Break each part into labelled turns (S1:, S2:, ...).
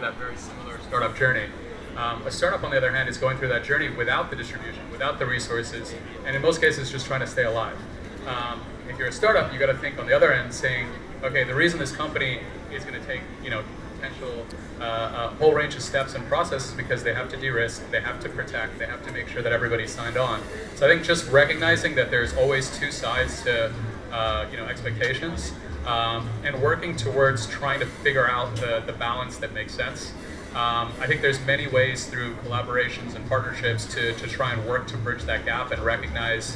S1: that very similar startup journey. A startup, on the other hand, is going through that journey without the distribution, without the resources, and in most cases, just trying to stay alive. If you're a startup, you got to think on the other end, saying, okay, the reason this company is going to take, potential a whole range of steps and processes because they have to de-risk, they have to protect, they have to make sure that everybody's signed on. So I think just recognizing that there's always two sides to expectations, and working towards trying to figure out the balance that makes sense. I think there's many ways through collaborations and partnerships to try and work to bridge that gap and recognize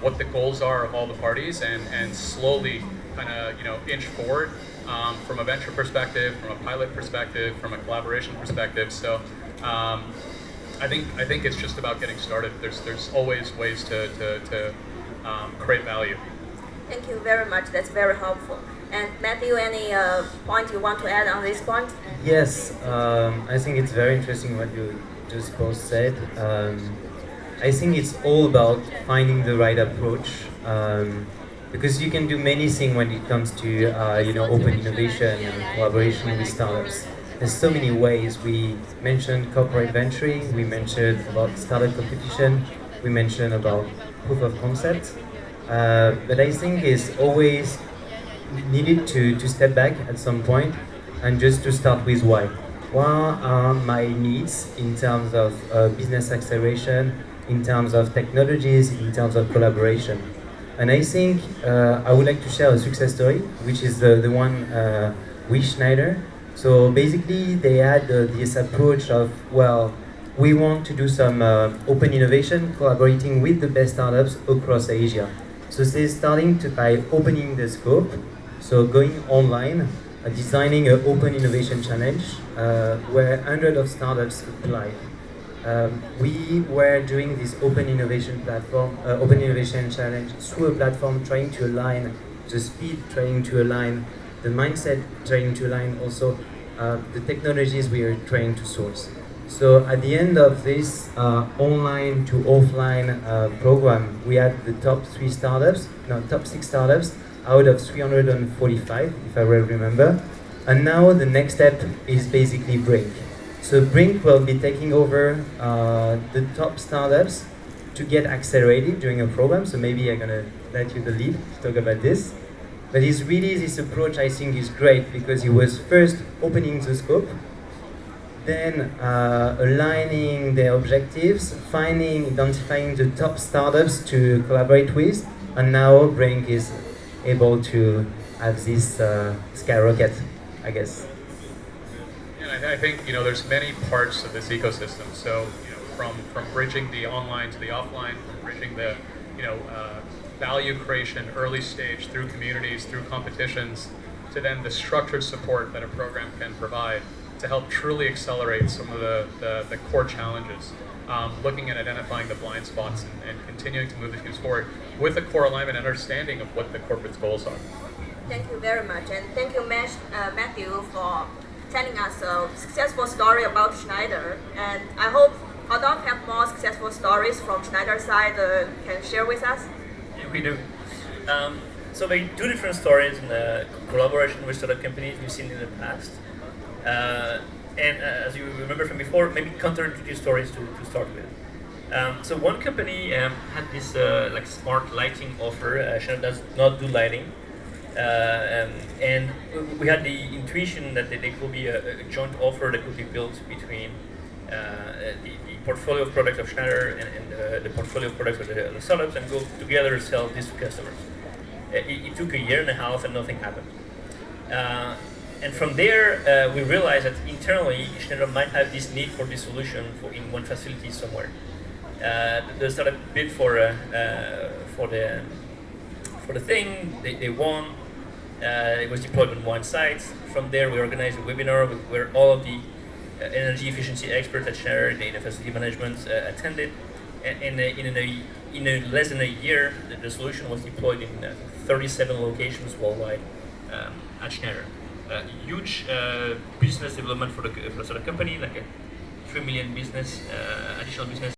S1: what the goals are of all the parties and slowly kind of inch forward from a venture perspective, from a pilot perspective, from a collaboration perspective. So I think it's just about getting started. There's always ways to create value.
S2: Thank you very much. That's very helpful. And Matthew, any point you want to add on this point?
S3: Yes, I think it's very interesting what you just both said. I think it's all about finding the right approach, because you can do many things when it comes to open innovation and collaboration with startups. There's so many ways. We mentioned corporate venturing, we mentioned about startup competition, we mentioned about proof of concept. But I think it's always needed to step back at some point and just to start with why. What are my needs in terms of business acceleration, in terms of technologies, in terms of collaboration? And I think I would like to share a success story, which is the one with Schneider. So basically they had this approach of, well, we want to do some open innovation, collaborating with the best startups across Asia. So they're starting by opening the scope, so going online, designing an open innovation challenge where hundreds of startups applied. We were doing this open innovation platform, open innovation challenge through a platform trying to align the speed, trying to align the mindset, trying to align also the technologies we are trying to source. So at the end of this online to offline program, we had the top 6 startups out of 345, if I well remember. And now the next step is basically Brink. So Brink will be taking over the top startups to get accelerated during a program. So maybe I'm gonna let you the lead to talk about this. But it's really, this approach I think is great because he was first opening the scope, then aligning their objectives, identifying the top startups to collaborate with, and now Brink is able to have this skyrocket, I guess.
S1: And I think there's many parts of this ecosystem. So from bridging the online to the offline, from bridging the value creation early stage through communities, through competitions, to then the structured support that a program can provide to help truly accelerate some of the core challenges, looking at identifying the blind spots and continuing to move the teams forward with a core alignment and understanding of what the corporate's goals are.
S2: Thank you very much, and thank you, Matthew, for telling us a successful story about Schneider. And I hope Adolf have more successful stories from Schneider side can share with us.
S4: Yeah, we do. So there are two different stories in the collaboration with startup companies we've seen in the past. And as you remember from before, maybe counterintuitive stories to start with. So one company had this like smart lighting offer. Schneider does not do lighting, and we had the intuition that there could be a joint offer that could be built between the portfolio of products of Schneider and the portfolio of products of the startups, and go together sell this to customers. It took a year and a half and nothing happened. And from there, we realized that internally, Schneider might have this need for this solution in one facility somewhere. The startup bid for the thing. They won. It was deployed on one site. From there, we organized a webinar where all of the energy efficiency experts at Schneider, the facility management, attended. And in less than a year, the solution was deployed in 37 locations worldwide at Schneider. Huge business development for the company, like a 3 million business, additional business.